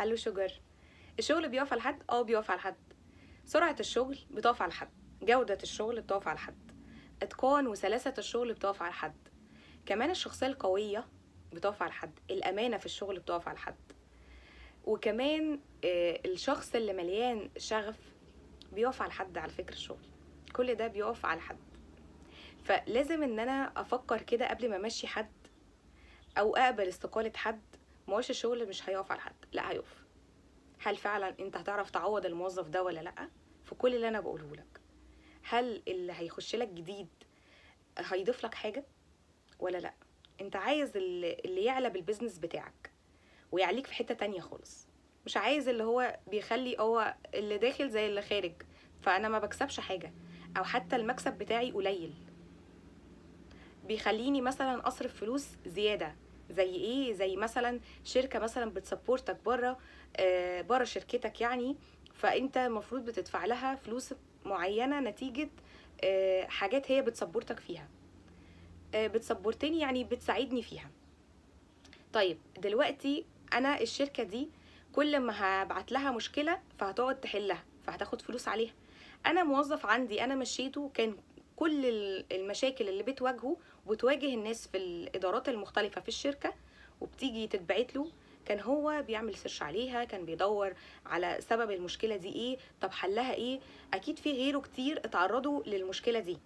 هلو شجر. الشغل بيقف على حد؟ بيقف على حد. سرعة الشغل بتقف على حد، جودة الشغل بتقف على حد، اتقان وسلاسة الشغل بتقف على حد، كمان الشخصية القوية بتقف على حد، الأمانة في الشغل بتقف على حد، وكمان الشخص اللي مليان شغف بيقف على حد. على فكرة الشغل كل ده بيقف على حد. فلازم ان انا افكر كده قبل ما امشي حد او اقبل استقالة حد. مقولش الشغل مش هيقف على حد، لا هيقف. هل فعلا انت هتعرف تعوض الموظف ده ولا لا؟ في كل اللي انا بقوله لك، هل اللي هيخش لك جديد هيضيف لك حاجة ولا لا؟ انت عايز اللي يعلى بالبزنس بتاعك ويعليك في حتة تانية خالص، مش عايز اللي هو بيخلي هو اللي داخل زي اللي خارج، فانا ما بكسبش حاجة او حتى المكسب بتاعي قليل، بيخليني مثلا اصرف فلوس زيادة. زي ايه؟ زي مثلا شركة مثلا بتسبورتك بره، بره شركتك يعني، فانت المفروض بتدفع لها فلوس معينة نتيجة حاجات هي بتسبورتك فيها. بتسبورتني يعني بتساعدني فيها. طيب دلوقتي انا الشركة دي كل ما هبعت لها مشكلة فهتقعد تحلها فهتاخد فلوس عليها. انا موظف عندي انا مشيته، كان كل المشاكل اللي بتواجهه وبتواجه الناس في الادارات المختلفة في الشركة وبتيجي تتبعت له، كان هو بيعمل سيرش عليها، كان بيدور على سبب المشكلة دي ايه، طب حلها ايه. اكيد في غيره كتير اتعرضوا للمشكلة دي،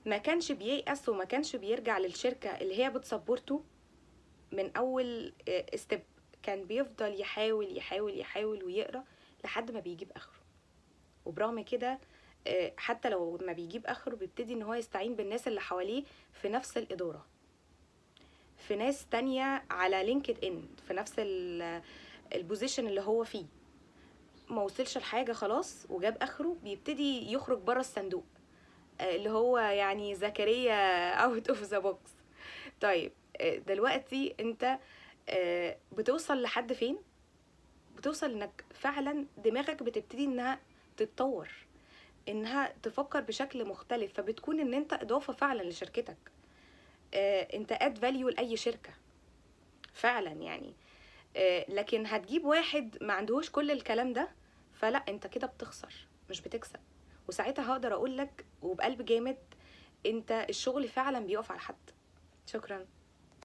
ما كانش بييأس وما كانش بيرجع للشركة اللي هي بتسبورته من اول ستيب، كان بيفضل يحاول يحاول يحاول ويقرا لحد ما بيجيب اخره. وبرغم كده حتى لو ما بيجيب اخره بيبتدي ان هو يستعين بالناس اللي حواليه في نفس الاداره، في ناس تانية على لينكد ان في نفس البوزيشن اللي هو فيه. ما وصلش لحاجه خلاص وجاب اخره، بيبتدي يخرج بره الصندوق، اللي هو يعني زكريا اوت اوف ذا بوكس. طيب دلوقتي انت بتوصل لحد فين؟ بتوصل انك فعلا دماغك بتبتدي انها تتطور، انها تفكر بشكل مختلف، فبتكون ان انت اضافة فعلا لشركتك. انت اد فاليو لاي شركة فعلا يعني. لكن هتجيب واحد ما عندهوش كل الكلام ده، فلا انت كده بتخسر مش بتكسب. وساعتها هقدر اقولك وبقلب جامد، انت الشغل فعلا بيقف على حد. شكرا.